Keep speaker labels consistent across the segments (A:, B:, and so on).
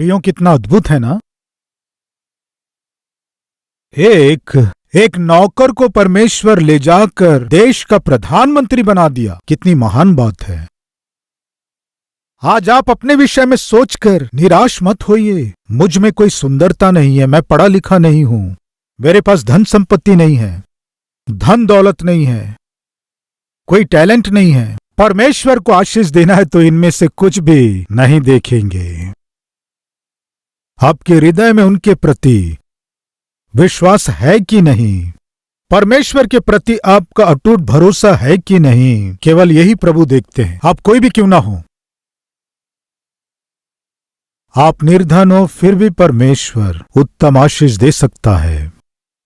A: प्रियो, कितना अद्भुत है ना। एक नौकर को परमेश्वर ले जाकर देश का प्रधानमंत्री बना दिया। कितनी महान बात है। आज आप अपने विषय में सोचकर निराश मत होइए। मुझ में कोई सुंदरता नहीं है, मैं पढ़ा लिखा नहीं हूं, मेरे पास धन संपत्ति नहीं है, धन दौलत नहीं है, कोई टैलेंट नहीं है। परमेश्वर को आशीष देना है तो इनमें से कुछ भी नहीं देखेंगे। आपके हृदय में उनके प्रति विश्वास है कि नहीं? परमेश्वर के प्रति आपका अटूट भरोसा है कि नहीं? केवल यही प्रभु देखते हैं, आप कोई भी क्यों ना हो। आप निर्धन हो फिर भी परमेश्वर उत्तम आशीष दे सकता है।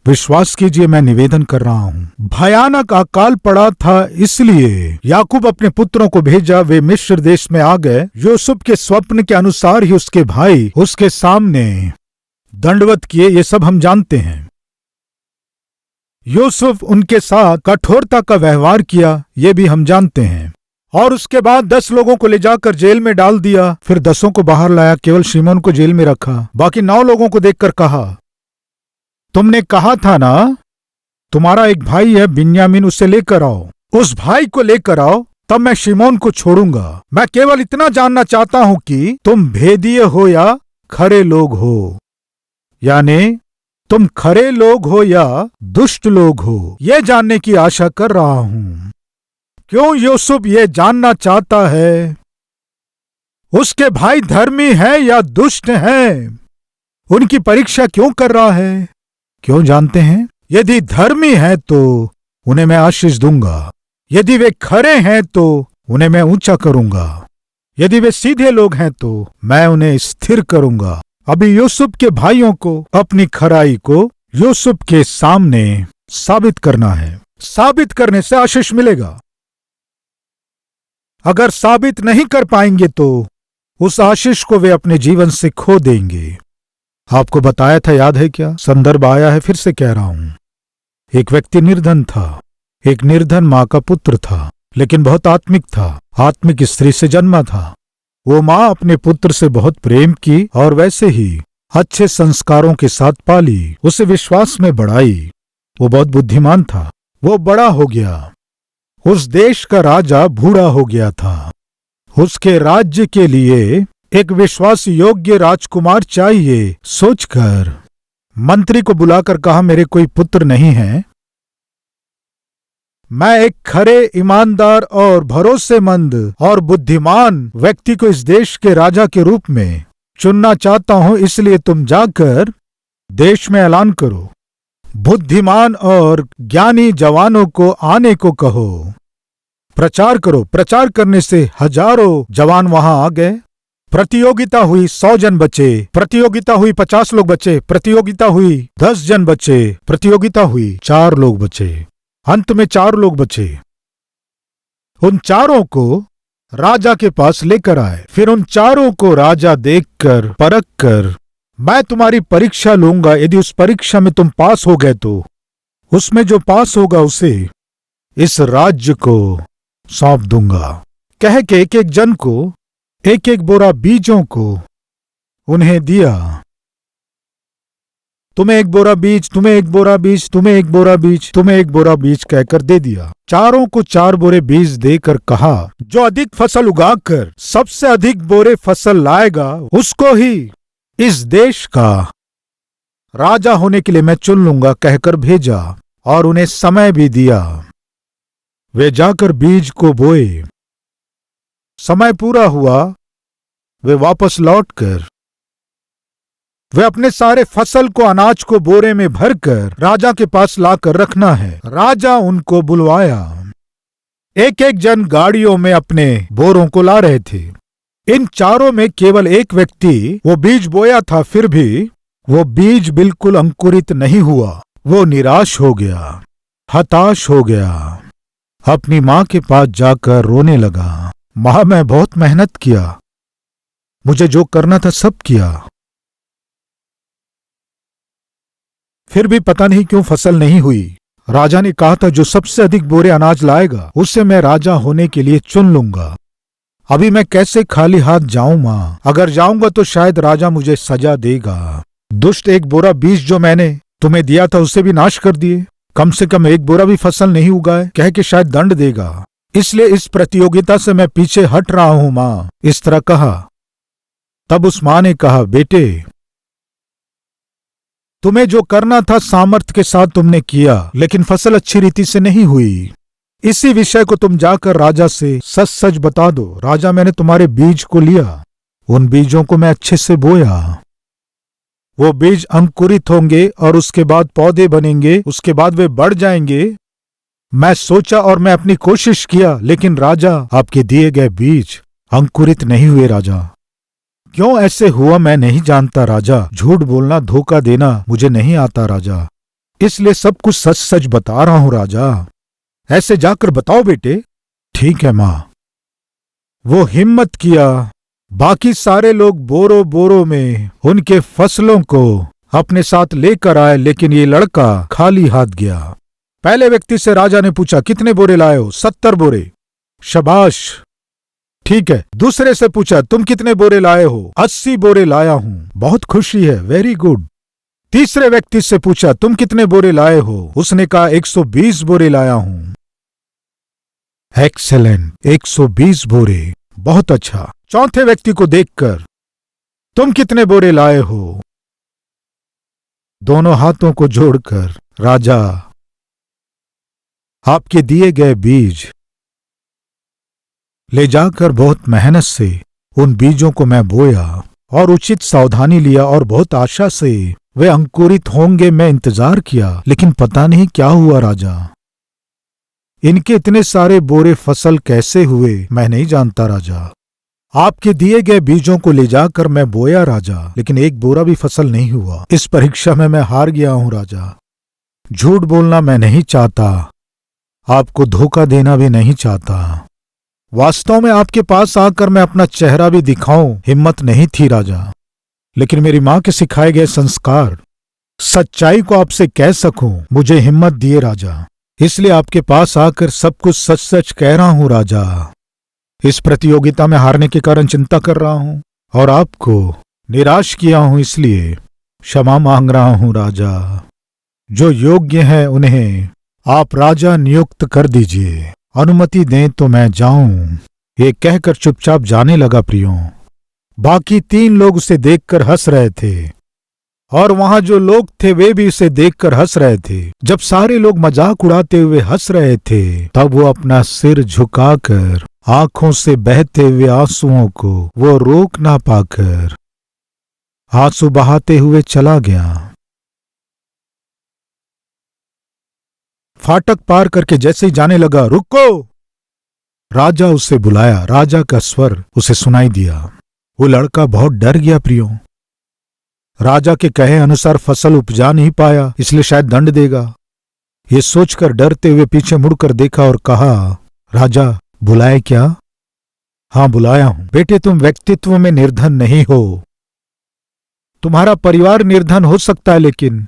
A: विश्वास कीजिए, मैं निवेदन कर रहा हूं। भयानक अकाल पड़ा था, इसलिए याकूब अपने पुत्रों को भेजा। वे मिस्र देश में आ गए। यूसुफ के स्वप्न के अनुसार ही उसके भाई उसके सामने दंडवत किए, ये सब हम जानते हैं। यूसुफ उनके साथ कठोरता का व्यवहार किया, ये भी हम जानते हैं। और उसके बाद 10 लोगों को ले जाकर जेल में डाल दिया, फिर 10 को बाहर लाया, केवल शिमोन को जेल में रखा। बाकी 9 लोगों को देखकर कहा, तुमने कहा था ना तुम्हारा एक भाई है बिन्यामीन, उसे लेकर आओ, उस भाई को लेकर आओ, तब मैं शिमोन को छोड़ूंगा। मैं केवल इतना जानना चाहता हूं कि तुम भेदिए हो या खरे लोग हो, यानी तुम खरे लोग हो या दुष्ट लोग हो, यह जानने की आशा कर रहा हूं। क्यों यूसुफ ये जानना चाहता है उसके भाई धर्मी है या दुष्ट हैं? उनकी परीक्षा क्यों कर रहा है? क्यों जानते हैं? यदि धर्मी है तो उन्हें मैं आशीष दूंगा, यदि वे खरे हैं तो उन्हें मैं ऊंचा करूंगा, यदि वे सीधे लोग हैं तो मैं उन्हें स्थिर करूंगा। अभी यूसुफ के भाइयों को अपनी खराई को यूसुफ के सामने साबित करना है। साबित करने से आशीष मिलेगा। अगर साबित नहीं कर पाएंगे तो उस आशीष को वे अपने जीवन से खो देंगे। आपको बताया था, याद है क्या? संदर्भ आया है, फिर से कह रहा हूं। एक व्यक्ति निर्धन था, एक निर्धन मां का पुत्र था, लेकिन बहुत आत्मिक था, आत्मिक स्त्री से जन्मा था। वो मां अपने पुत्र से बहुत प्रेम की और वैसे ही अच्छे संस्कारों के साथ पाली, उसे विश्वास में बढ़ाई। वो बहुत बुद्धिमान था। वो बड़ा हो गया, उस देश का राजा बूढ़ा हो गया था। उसके राज्य के लिए एक विश्वास योग्य राजकुमार चाहिए। सोचकर मंत्री को बुलाकर कहा, मेरे कोई पुत्र नहीं है, मैं एक खरे, ईमानदार और भरोसेमंद और बुद्धिमान व्यक्ति को इस देश के राजा के रूप में चुनना चाहता हूं, इसलिए तुम जाकर देश में ऐलान करो, बुद्धिमान और ज्ञानी जवानों को आने को कहो, प्रचार करो। प्रचार करने से हजारों जवान वहां आ गए। प्रतियोगिता हुई, 100 जन बचे, प्रतियोगिता हुई 50 लोग बचे, प्रतियोगिता हुई 10 जन बचे, प्रतियोगिता हुई 4 लोग बचे, अंत में 4 लोग बचे। उन 4 को राजा के पास लेकर आए। फिर उन 4 को राजा देखकर, परख कर, मैं तुम्हारी परीक्षा लूंगा, यदि उस परीक्षा में तुम पास हो गए तो उसमें जो पास होगा उसे इस राज्य को सौंप दूंगा। कह के एक एक जन को एक एक बोरा बीजों को उन्हें दिया। तुम्हें 1 बोरा बीज, तुम्हें 1 बोरा बीज, तुम्हें 1 बोरा बीज, तुम्हें 1 बोरा बीज कहकर दे दिया। 4 को 4 बोरे बीज देकर कहा, जो अधिक फसल उगाकर सबसे अधिक बोरे फसल लाएगा उसको ही इस देश का राजा होने के लिए मैं चुन लूंगा, कहकर भेजा। और उन्हें समय भी दिया। वे जाकर बीज को बोए। समय पूरा हुआ, वे वापस लौटकर वे अपने सारे फसल को, अनाज को बोरे में भरकर राजा के पास लाकर रखना है। राजा उनको बुलवाया। एक एक जन गाड़ियों में अपने बोरों को ला रहे थे। इन 4 में केवल एक व्यक्ति वो बीज बोया था, फिर भी वो बीज बिल्कुल अंकुरित नहीं हुआ। वो निराश हो गया, हताश हो गया, अपनी मां के पास जाकर रोने लगा। मां, मैं बहुत मेहनत किया, मुझे जो करना था सब किया, फिर भी पता नहीं क्यों फसल नहीं हुई। राजा ने कहा था, जो सबसे अधिक बोरे अनाज लाएगा उसे मैं राजा होने के लिए चुन लूंगा। अभी मैं कैसे खाली हाथ जाऊं माँ? अगर जाऊंगा तो शायद राजा मुझे सजा देगा। दुष्ट, एक बोरा बीज जो मैंने तुम्हें दिया था उसे भी नाश कर दिए। कम से कम एक बोरा भी फसल नहीं उगाए, कह के शायद दंड देगा। इसलिए इस प्रतियोगिता से मैं पीछे हट रहा हूं माँ, इस तरह कहा। तब उस माँ ने कहा, बेटे तुम्हें जो करना था सामर्थ्य के साथ तुमने किया, लेकिन फसल अच्छी रीति से नहीं हुई। इसी विषय को तुम जाकर राजा से सच सच बता दो। राजा, मैंने तुम्हारे बीज को लिया, उन बीजों को मैं अच्छे से बोया, वो बीज अंकुरित होंगे और उसके बाद पौधे बनेंगे, उसके बाद वे बढ़ जाएंगे। मैं सोचा और मैं अपनी कोशिश किया, लेकिन राजा आपके दिए गए बीज अंकुरित नहीं हुए। राजा, क्यों ऐसे हुआ मैं नहीं जानता राजा। झूठ बोलना, धोखा देना मुझे नहीं आता राजा, इसलिए सब कुछ सच सच बता रहा हूं राजा। ऐसे जाकर बताओ बेटे। ठीक है मां। वो हिम्मत किया। बाकी सारे लोग बोरो बोरो में उनके फसलों को अपने साथ लेकर आए, लेकिन ये लड़का खाली हाथ गया। पहले व्यक्ति से राजा ने पूछा, कितने बोरे लाए हो? 70 बोरे। शाबाश, ठीक है। दूसरे से पूछा, तुम कितने बोरे लाए हो? 80 बोरे लाया हूं। बहुत खुशी है, वेरी गुड। तीसरे व्यक्ति से पूछा, तुम कितने बोरे लाए हो? उसने कहा, 120 बोरे लाया हूं। एक्सेलेंट, 120 बोरे, बहुत अच्छा। चौथे व्यक्ति को देखकर, तुम कितने बोरे लाए हो? दोनों हाथों को जोड़कर, राजा आपके दिए गए बीज ले जाकर बहुत मेहनत से उन बीजों को मैं बोया और उचित सावधानी लिया और बहुत आशा से वे अंकुरित होंगे मैं इंतजार किया, लेकिन पता नहीं क्या हुआ राजा। इनके इतने सारे बोरे फसल कैसे हुए मैं नहीं जानता राजा। आपके दिए गए बीजों को ले जाकर मैं बोया राजा, लेकिन एक बोरा भी फसल नहीं हुआ। इस परीक्षा में मैं हार गया हूं राजा। झूठ बोलना मैं नहीं चाहता, आपको धोखा देना भी नहीं चाहता। वास्तव में आपके पास आकर मैं अपना चेहरा भी दिखाऊं हिम्मत नहीं थी राजा, लेकिन मेरी मां के सिखाए गए संस्कार, सच्चाई को आपसे कह सकूं, मुझे हिम्मत दिए राजा। इसलिए आपके पास आकर सब कुछ सच सच कह रहा हूं राजा। इस प्रतियोगिता में हारने के कारण चिंता कर रहा हूं और आपको निराश किया हूं, इसलिए क्षमा मांग रहा हूं राजा। जो योग्य है उन्हें आप राजा नियुक्त कर दीजिए। अनुमति दें तो मैं जाऊं। ये कहकर चुपचाप जाने लगा प्रियो। बाकी 3 लोग उसे देखकर हंस रहे थे और वहां जो लोग थे वे भी उसे देखकर हंस रहे थे। जब सारे लोग मजाक उड़ाते हुए हंस रहे थे, तब वो अपना सिर झुकाकर आंखों से बहते हुए आंसुओं को वो रोक ना पाकर आंसू बहाते हुए चला गया। फाटक पार करके जैसे ही जाने लगा, रुको! राजा उसे बुलाया। राजा का स्वर उसे सुनाई दिया। वो लड़का बहुत डर गया प्रियो। राजा के कहे अनुसार फसल उपजा नहीं पाया, इसलिए शायद दंड देगा। ये सोचकर डरते हुए पीछे मुड़कर देखा और कहा, राजा बुलाए क्या? हां बुलाया हूं। बेटे, तुम व्यक्तित्व में निर्धन नहीं हो। तुम्हारा परिवार निर्धन हो सकता है, लेकिन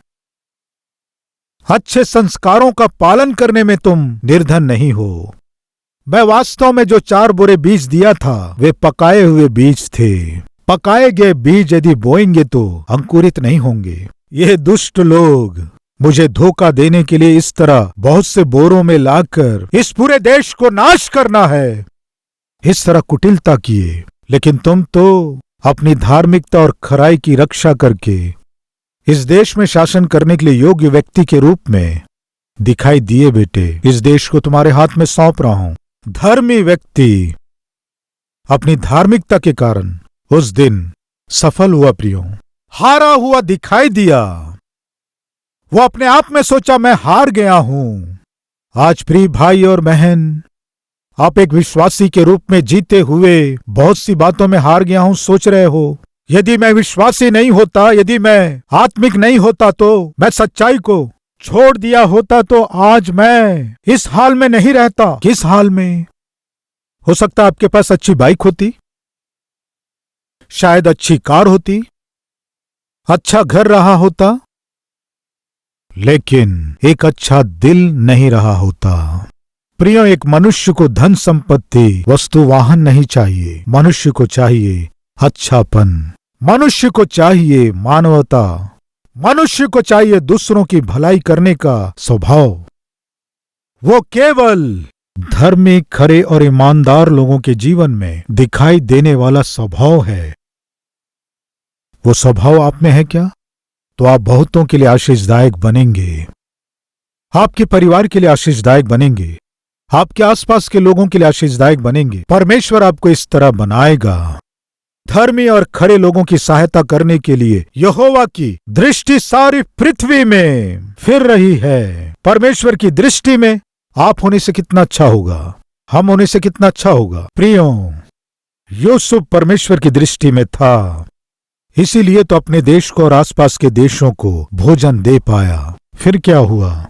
A: अच्छे संस्कारों का पालन करने में तुम निर्धन नहीं हो। मैं वास्तव में जो 4 बोरे बीज दिया था वे पकाए हुए बीज थे। पकाए गए बीज यदि बोएंगे तो अंकुरित नहीं होंगे। ये दुष्ट लोग मुझे धोखा देने के लिए इस तरह बहुत से बोरों में लाकर इस पूरे देश को नाश करना है, इस तरह कुटिलता किए। लेकिन तुम तो अपनी धार्मिकता और खराई की रक्षा करके इस देश में शासन करने के लिए योग्य व्यक्ति के रूप में दिखाई दिए। बेटे, इस देश को तुम्हारे हाथ में सौंप रहा हूं। धर्मी व्यक्ति अपनी धार्मिकता के कारण उस दिन सफल हुआ प्रियो। हारा हुआ दिखाई दिया। वो अपने आप में सोचा, मैं हार गया हूं। आज प्रिय भाई और बहन, आप एक विश्वासी के रूप में जीते हुए बहुत सी बातों में हार गया हूं सोच रहे हो। यदि मैं विश्वासी नहीं होता, यदि मैं आत्मिक नहीं होता, तो मैं सच्चाई को छोड़ दिया होता, तो आज मैं इस हाल में नहीं रहता। किस हाल में? हो सकता है आपके पास अच्छी बाइक होती, शायद अच्छी कार होती, अच्छा घर रहा होता, लेकिन एक अच्छा दिल नहीं रहा होता। प्रियो, एक मनुष्य को धन संपत्ति, वस्तु, वाहन नहीं चाहिए। मनुष्य को चाहिए अच्छापन, मनुष्य को चाहिए मानवता, मनुष्य को चाहिए दूसरों की भलाई करने का स्वभाव। वो केवल धर्मी, खरे और ईमानदार लोगों के जीवन में दिखाई देने वाला स्वभाव है। वो स्वभाव आप में है क्या? तो आप बहुतों के लिए आशीषदायक बनेंगे, आपके परिवार के लिए आशीषदायक बनेंगे, आपके आसपास के लोगों के लिए आशीषदायक बनेंगे। परमेश्वर आपको इस तरह बनाएगा। धर्मी और खरे लोगों की सहायता करने के लिए यहोवा की दृष्टि सारी पृथ्वी में फिर रही है। परमेश्वर की दृष्टि में आप होने से कितना अच्छा होगा, हम होने से कितना अच्छा होगा। प्रियो, यूसुफ परमेश्वर की दृष्टि में था, इसीलिए तो अपने देश को और आसपास के देशों को भोजन दे पाया। फिर क्या हुआ?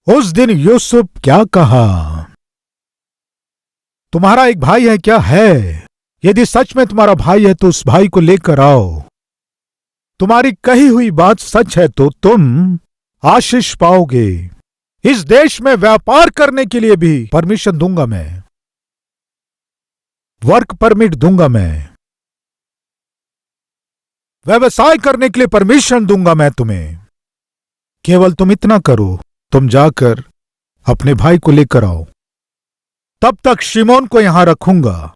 A: उस दिन यूसुफ क्या कहा? तुम्हारा एक भाई है क्या? है। यदि सच में तुम्हारा भाई है तो उस भाई को लेकर आओ। तुम्हारी कही हुई बात सच है तो तुम आशीष पाओगे। इस देश में व्यापार करने के लिए भी परमिशन दूंगा मैं, वर्क परमिट दूंगा मैं, व्यवसाय करने के लिए परमिशन दूंगा मैं तुम्हें। केवल तुम इतना करो, तुम जाकर अपने भाई को लेकर आओ। तब तक शिमोन को यहां रखूंगा।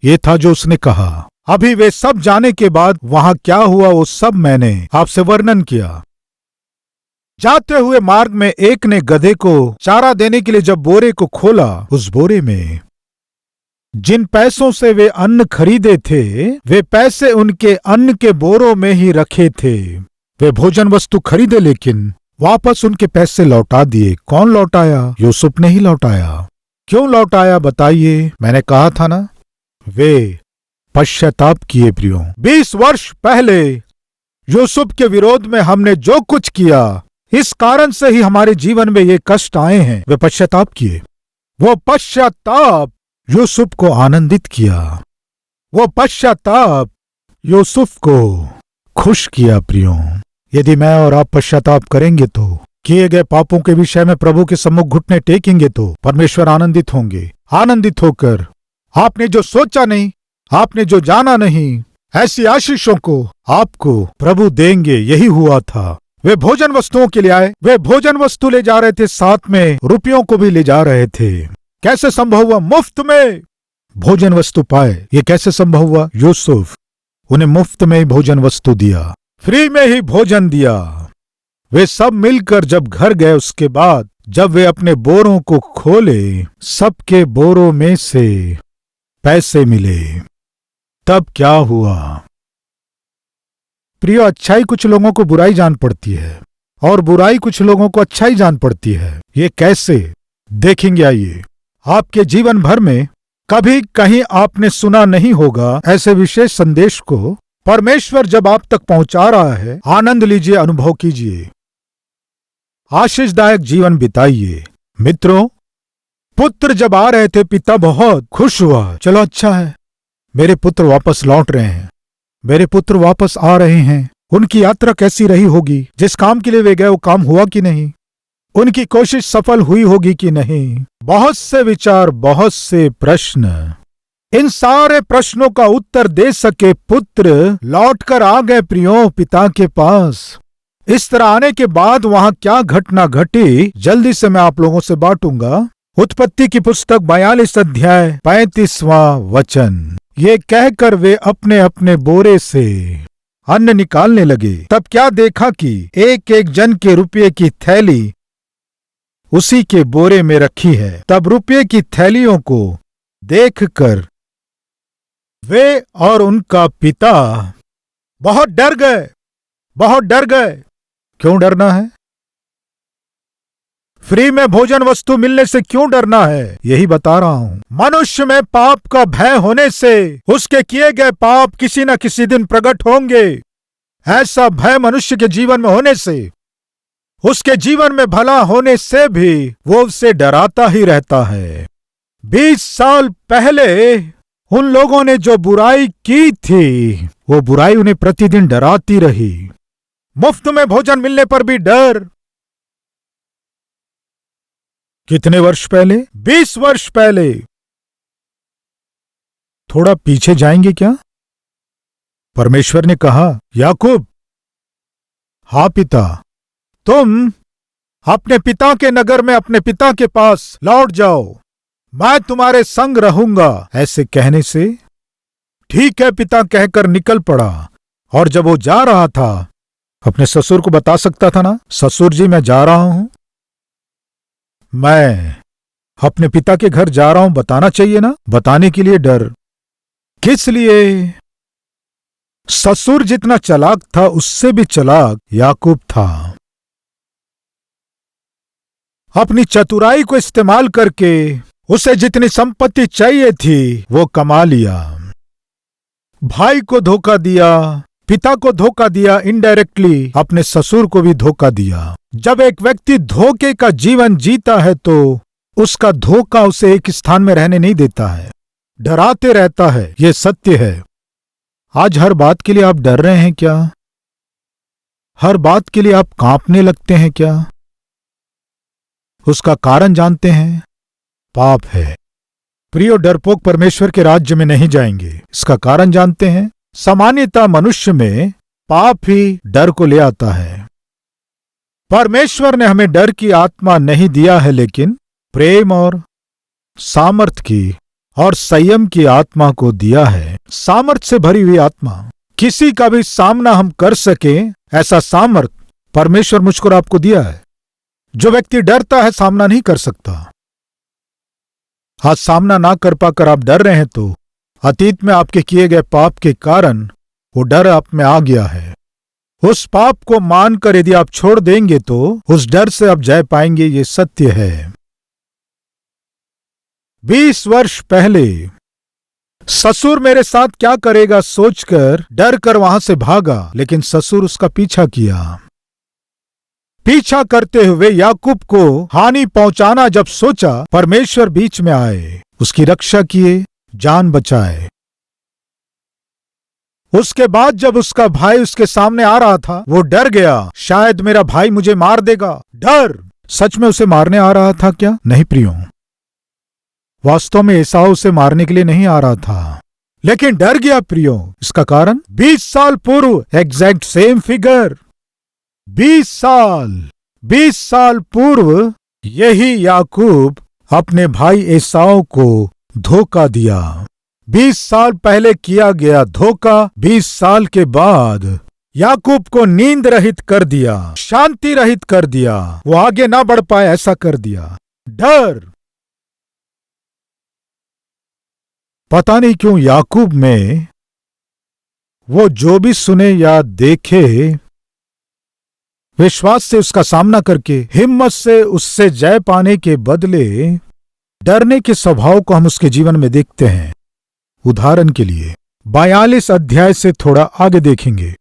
A: ये था जो उसने कहा। अभी वे सब जाने के बाद वहां क्या हुआ वो सब मैंने आपसे वर्णन किया। जाते हुए मार्ग में एक ने गधे को चारा देने के लिए जब बोरे को खोला, उस बोरे में जिन पैसों से वे अन्न खरीदे थे, वे पैसे उनके अन्न के बोरों में ही रखे थे। वे भोजन वस्तु खरीदे लेकिन वापस उनके पैसे लौटा दिए। कौन लौटाया? यूसुफ ने ही लौटाया। क्यों लौटाया बताइए? मैंने कहा था ना, वे पश्चाताप किए। प्रियो, 20 वर्ष पहले यूसुफ के विरोध में हमने जो कुछ किया, इस कारण से ही हमारे जीवन में ये कष्ट आए हैं। वे पश्चाताप किए। वो पश्चाताप यूसुफ को आनंदित किया। वो पश्चाताप यूसुफ को खुश किया। प्रियो, यदि मैं और आप पश्चाताप करेंगे तो, किए गए पापों के विषय में प्रभु के सम्मुख घुटने टेकेंगे तो परमेश्वर आनंदित होंगे। आनंदित होकर आपने जो सोचा नहीं, आपने जो जाना नहीं, ऐसी आशीषों को आपको प्रभु देंगे। यही हुआ था। वे भोजन वस्तुओं के लिए आए। वे भोजन वस्तु ले जा रहे थे, साथ में रुपयों को भी ले जा रहे थे। कैसे संभव हुआ? मुफ्त में भोजन वस्तु पाए। ये कैसे संभव हुआ? यूसुफ उन्हें मुफ्त में ही भोजन वस्तु दिया, फ्री में ही भोजन दिया। वे सब मिलकर जब घर गए, उसके बाद जब वे अपने बोरों को खोले, सबके बोरों में से पैसे मिले। तब क्या हुआ? प्रियो, अच्छाई कुछ लोगों को बुराई जान पड़ती है और बुराई कुछ लोगों को अच्छाई जान पड़ती है। ये कैसे देखेंगे? आइए। आपके जीवन भर में कभी कहीं आपने सुना नहीं होगा ऐसे विशेष संदेश को परमेश्वर जब आप तक पहुंचा रहा है। आनंद लीजिए, अनुभव कीजिए, आशीषदायक जीवन बिताइए। मित्रों, पुत्र जब आ रहे थे, पिता बहुत खुश हुआ। चलो अच्छा है, मेरे पुत्र वापस लौट रहे हैं, मेरे पुत्र वापस आ रहे हैं। उनकी यात्रा कैसी रही होगी? जिस काम के लिए वे गए वो काम हुआ कि नहीं? उनकी कोशिश सफल हुई होगी कि नहीं? बहुत से विचार, बहुत से प्रश्न। इन सारे प्रश्नों का उत्तर दे सके पुत्र लौटकर आ गए प्रियो पिता के पास। इस तरह आने के बाद वहां क्या घटना घटी, जल्दी से मैं आप लोगों से बांटूंगा। उत्पत्ति की पुस्तक 42 अध्याय 35वां वचन। ये कहकर वे अपने अपने बोरे से अन्न निकालने लगे। तब क्या देखा कि एक एक जन के रुपये की थैली उसी के बोरे में रखी है। तब रुपये की थैलियों को देखकर वे और उनका पिता बहुत डर गए, बहुत डर गए। क्यों डरना है? फ्री में भोजन वस्तु मिलने से क्यों डरना है? यही बता रहा हूं। मनुष्य में पाप का भय होने से उसके किए गए पाप किसी न किसी दिन प्रकट होंगे। ऐसा भय मनुष्य के जीवन में होने से, उसके जीवन में भला होने से भी वो उससे डराता ही रहता है। 20 साल पहले उन लोगों ने जो बुराई की थी, वो बुराई उन्हें प्रतिदिन डराती रही। मुफ्त में भोजन मिलने पर भी डर, कितने वर्ष पहले? 20 वर्ष पहले। थोड़ा पीछे जाएंगे क्या? परमेश्वर ने कहा, याकूब। हाँ पिता। तुम अपने पिता के नगर में अपने पिता के पास लौट जाओ, मैं तुम्हारे संग रहूंगा। ऐसे कहने से ठीक है पिता कहकर निकल पड़ा। और जब वो जा रहा था, अपने ससुर को बता सकता था ना, ससुर जी मैं जा रहा हूं, मैं अपने पिता के घर जा रहा हूं, बताना चाहिए ना। बताने के लिए डर। किस लिए? ससुर जितना चालाक था उससे भी चालाक याकूब था। अपनी चतुराई को इस्तेमाल करके उसे जितनी संपत्ति चाहिए थी वो कमा लिया। भाई को धोखा दिया, पिता को धोखा दिया, इनडायरेक्टली अपने ससुर को भी धोखा दिया। जब एक व्यक्ति धोखे का जीवन जीता है तो उसका धोखा उसे एक स्थान में रहने नहीं देता है, डराते रहता है। यह सत्य है। आज हर बात के लिए आप डर रहे हैं क्या? हर बात के लिए आप कांपने लगते हैं क्या? उसका कारण जानते हैं? पाप है। प्रियो, डरपोक परमेश्वर के राज्य में नहीं जाएंगे। इसका कारण जानते हैं? सामान्यतः मनुष्य में पाप ही डर को ले आता है। परमेश्वर ने हमें डर की आत्मा नहीं दिया है, लेकिन प्रेम और सामर्थ की और संयम की आत्मा को दिया है। सामर्थ से भरी हुई आत्मा। किसी का भी सामना हम कर सके ऐसा सामर्थ परमेश्वर मुझको और आपको दिया है। जो व्यक्ति डरता है सामना नहीं कर सकता। आज सामना ना कर पाकर आप डर रहे हैं तो अतीत में आपके किए गए पाप के कारण वो डर आप में आ गया है। उस पाप को मानकर यदि आप छोड़ देंगे तो उस डर से आप जय पाएंगे। ये सत्य है। 20 वर्ष पहले ससुर मेरे साथ क्या करेगा सोचकर डर कर वहां से भागा, लेकिन ससुर उसका पीछा किया। पीछा करते हुए याकूब को हानि पहुंचाना जब सोचा, परमेश्वर बीच में आए, उसकी रक्षा किए, जान बचाए। उसके बाद जब उसका भाई उसके सामने आ रहा था, वो डर गया, शायद मेरा भाई मुझे मार देगा। डर। सच में उसे मारने आ रहा था क्या? नहीं प्रियो, वास्तव में एसाव उसे मारने के लिए नहीं आ रहा था, लेकिन डर गया प्रियो। इसका कारण 20 साल पूर्व, एग्जैक्ट सेम फिगर, 20 साल पूर्व यही याकूब अपने भाई एसाव को धोखा दिया। 20 साल पहले किया गया धोखा 20 साल के बाद याकूब को नींद रहित कर दिया, शांति रहित कर दिया। वो आगे ना बढ़ पाए, ऐसा कर दिया। डर। पता नहीं क्यों याकूब में वो जो भी सुने या देखे, विश्वास से उसका सामना करके हिम्मत से उससे जय पाने के बदले डरने के स्वभाव को हम उसके जीवन में देखते हैं। उदाहरण के लिए 42 अध्याय से थोड़ा आगे देखेंगे,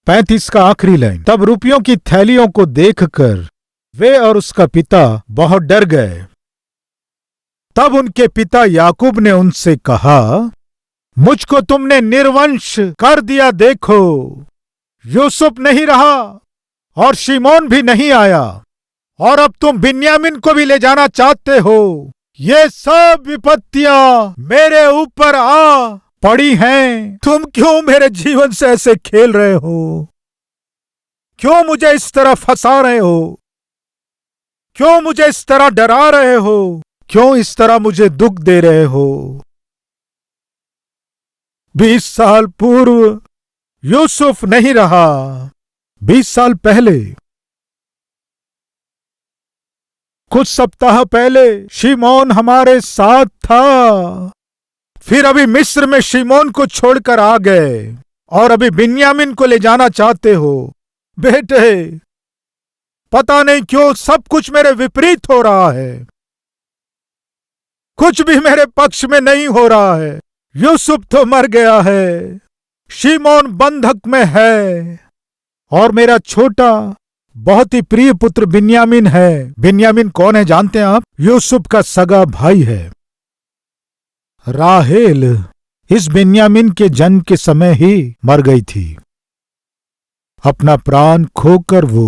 A: 35 का आखिरी लाइन। तब रुपयों की थैलियों को देखकर वे और उसका पिता बहुत डर गए। तब उनके पिता याकूब ने उनसे कहा, मुझको तुमने निर्वंश कर दिया। देखो, यूसुफ नहीं रहा और शिमोन भी नहीं आया, और अब तुम बिन्यामीन को भी ले जाना चाहते हो। ये सब विपत्तियां मेरे ऊपर आ पड़ी हैं। तुम क्यों मेरे जीवन से ऐसे खेल रहे हो? क्यों मुझे इस तरह फंसा रहे हो? क्यों मुझे इस तरह डरा रहे हो? क्यों इस तरह मुझे दुख दे रहे हो? 20 साल पूर्व यूसुफ नहीं रहा। 20 साल पहले, कुछ सप्ताह पहले शिमोन हमारे साथ था। फिर अभी मिस्र में शिमोन को छोड़कर आ गए और अभी बिन्यामीन को ले जाना चाहते हो। बेटे, पता नहीं क्यों सब कुछ मेरे विपरीत हो रहा है। कुछ भी मेरे पक्ष में नहीं हो रहा है। यूसुफ तो मर गया है, शिमोन बंधक में है, और मेरा छोटा बहुत ही प्रिय पुत्र बिन्यामीन है। बिन्यामीन कौन है जानते हैं आप? यूसुफ का सगा भाई है। राहेल इस बिन्यामीन के जन्म के समय ही मर गई थी। अपना प्राण खोकर वो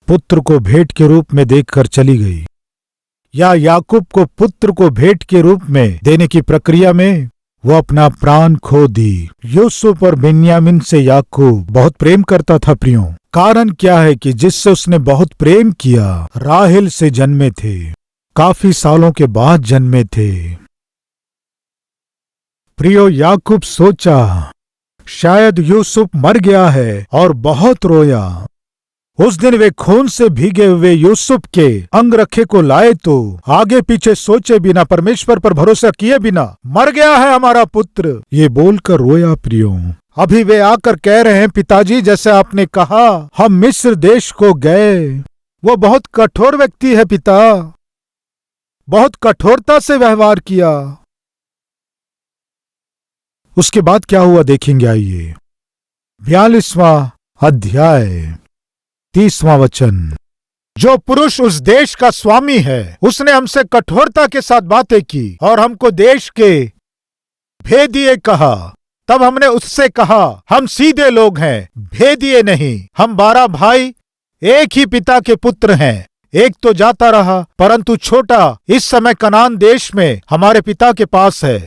A: पुत्र को भेंट के रूप में देकर चली गई, या याकूब को पुत्र को भेंट के रूप में देने की प्रक्रिया में वो अपना प्राण खो दी। यूसुफ और बिन्यामीन से याकूब बहुत प्रेम करता था प्रियो। कारण क्या है कि जिससे उसने बहुत प्रेम किया राहेल से जन्मे थे, काफी सालों के बाद जन्मे थे। प्रियो, याकूब सोचा शायद यूसुफ मर गया है और बहुत रोया। उस दिन वे खून से भीगे हुए यूसुफ के अंगरखे को लाए तो आगे पीछे सोचे बिना, परमेश्वर पर भरोसा किए बिना, मर गया है हमारा पुत्र, ये बोलकर रोया प्रियो। अभी वे आकर कह रहे हैं, पिताजी जैसे आपने कहा हम मिस्र देश को गए। वो बहुत कठोर व्यक्ति है पिता, बहुत कठोरता से व्यवहार किया। उसके बाद क्या हुआ देखेंगे, आइए। 42वां अध्याय 30वां वचन। जो पुरुष उस देश का स्वामी है उसने हमसे कठोरता के साथ बातें की और हमको देश के भेदिए कहा। तब हमने उससे कहा, हम सीधे लोग हैं, भेदिए नहीं। हम 12 भाई एक ही पिता के पुत्र हैं। एक तो जाता रहा, परंतु छोटा इस समय कनान देश में हमारे पिता के पास है।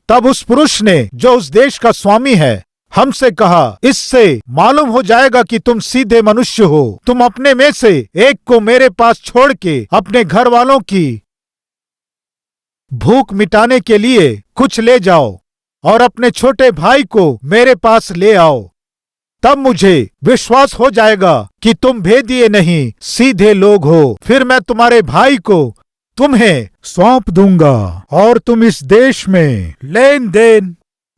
A: तब उस पुरुष ने जो उस देश का स्वामी है हमसे कहा, इससे मालूम हो जाएगा कि तुम सीधे मनुष्य हो। तुम अपने में से एक को मेरे पास छोड़ के अपने घर वालों की भूख मिटाने के लिए कुछ ले जाओ और अपने छोटे भाई को मेरे पास ले आओ। तब मुझे विश्वास हो जाएगा कि तुम भेदिए नहीं, सीधे लोग हो। फिर मैं तुम्हारे भाई को तुम्हें सौंप दूंगा और तुम इस देश में लेन देन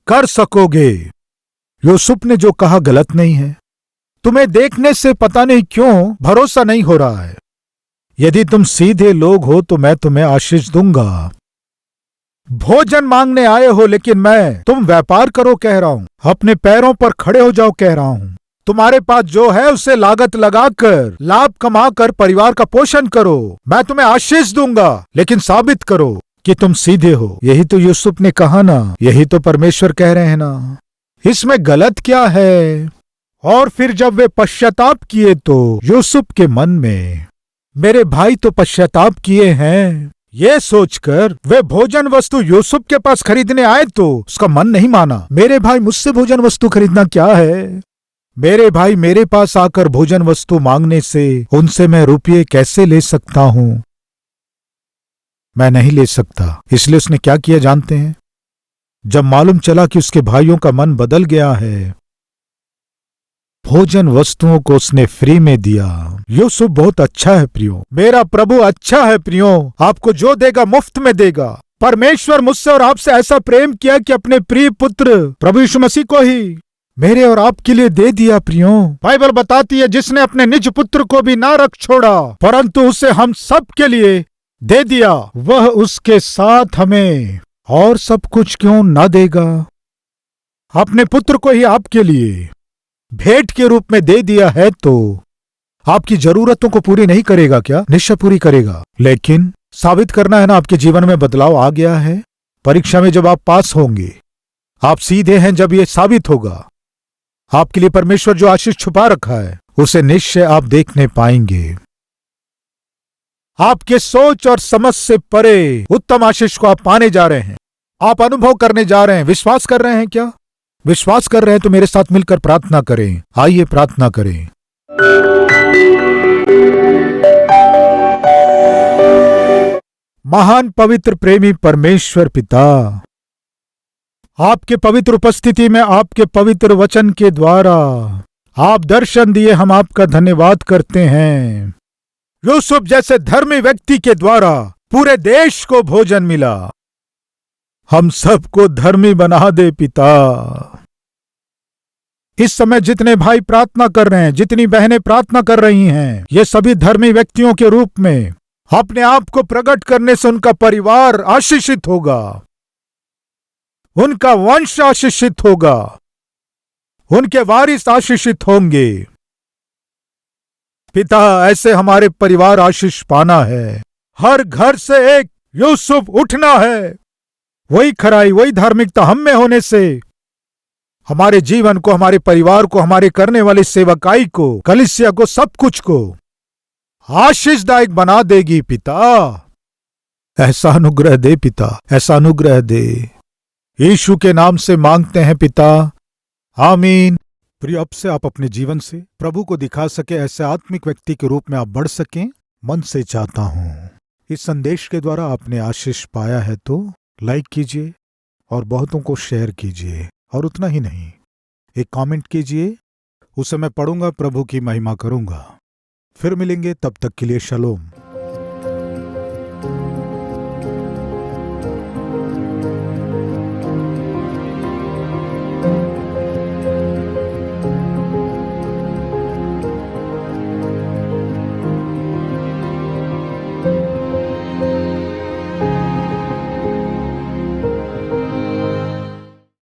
A: कर सकोगे। यूसुफ ने जो कहा गलत नहीं है। तुम्हें देखने से पता नहीं क्यों भरोसा नहीं हो रहा है। यदि तुम सीधे लोग हो तो मैं तुम्हें आशीष दूंगा। भोजन मांगने आए हो, लेकिन मैं तुम व्यापार करो कह रहा हूं, अपने पैरों पर खड़े हो जाओ कह रहा हूं। तुम्हारे पास जो है उसे लागत लगाकर लाभ कमाकर परिवार का पोषण करो। मैं तुम्हें आशीष दूंगा, लेकिन साबित करो कि तुम सीधे हो। यही तो यूसुफ ने कहा ना, यही तो परमेश्वर कह रहे हैं ना। इसमें गलत क्या है? और फिर जब वे पश्चाताप किए तो यूसुफ के मन में, मेरे भाई तो पश्चाताप किए हैं, ये सोचकर वे भोजन वस्तु यूसुफ के पास खरीदने आए तो उसका मन नहीं माना। मेरे भाई मुझसे भोजन वस्तु खरीदना क्या है? मेरे भाई मेरे पास आकर भोजन वस्तु मांगने से उनसे मैं रुपये कैसे ले सकता हूं? मैं नहीं ले सकता। इसलिए उसने क्या किया जानते हैं? जब मालूम चला कि उसके भाइयों का मन बदल गया है, भोजन वस्तुओं को उसने फ्री में दिया। यूसुफ बहुत अच्छा है प्रियो, मेरा प्रभु अच्छा है प्रियो। आपको जो देगा मुफ्त में देगा। परमेश्वर मुझसे और आपसे ऐसा प्रेम किया कि अपने प्रिय पुत्र प्रभु यीशु मसीह को ही मेरे और आपके लिए दे दिया प्रियो। बाइबल बताती है, जिसने अपने निज पुत्र को भी ना रख छोड़ा परंतु उसे हम सब के लिए दे दिया, वह उसके साथ हमें और सब कुछ क्यों ना देगा? अपने पुत्र को ही आपके लिए भेंट के रूप में दे दिया है तो आपकी जरूरतों को पूरी नहीं करेगा क्या? निश्चय पूरी करेगा, लेकिन साबित करना है ना आपके जीवन में बदलाव आ गया है। परीक्षा में जब आप पास होंगे, आप सीधे हैं, जब ये साबित होगा, आपके लिए परमेश्वर जो आशीष छुपा रखा है उसे निश्चय आप देखने पाएंगे। आपके सोच और समझ से परे उत्तम आशीष को आप पाने जा रहे हैं, आप अनुभव करने जा रहे हैं। विश्वास कर रहे हैं क्या? विश्वास कर रहे हैं तो मेरे साथ मिलकर प्रार्थना करें। आइए प्रार्थना करें। महान पवित्र प्रेमी परमेश्वर पिता, आपके पवित्र उपस्थिति में आपके पवित्र वचन के द्वारा आप दर्शन दिए, हम आपका धन्यवाद करते हैं। यूसुफ जैसे धर्मी व्यक्ति के द्वारा पूरे देश को भोजन मिला। हम सबको धर्मी बना दे पिता। इस समय जितने भाई प्रार्थना कर रहे हैं, जितनी बहनें प्रार्थना कर रही हैं, ये सभी धर्मी व्यक्तियों के रूप में अपने आप को प्रकट करने से उनका परिवार आशीषित होगा, उनका वंश आशीषित होगा, उनके वारिस आशीषित होंगे। पिता, ऐसे हमारे परिवार आशीष पाना है। हर घर से एक यूसुफ उठना है। वही खराई, वही धार्मिकता हम में होने से हमारे जीवन को, हमारे परिवार को, हमारे करने वाली सेवकाई को, कलीसिया को, सब कुछ को आशीषदायक बना देगी पिता। ऐसा अनुग्रह दे पिता, ऐसा अनुग्रह दे। यीशु के नाम से मांगते हैं पिता, आमीन। प्रिय, अब से आप अपने जीवन से प्रभु को दिखा सके ऐसे आत्मिक व्यक्ति के रूप में आप बढ़ सकें, मन से चाहता हूं। इस संदेश के द्वारा आपने आशीष पाया है तो लाइक कीजिए और बहुतों को शेयर कीजिए, और उतना ही नहीं, एक कमेंट कीजिए, उसे मैं पढ़ूंगा, प्रभु की महिमा करूंगा। फिर मिलेंगे, तब तक के लिए शलोम।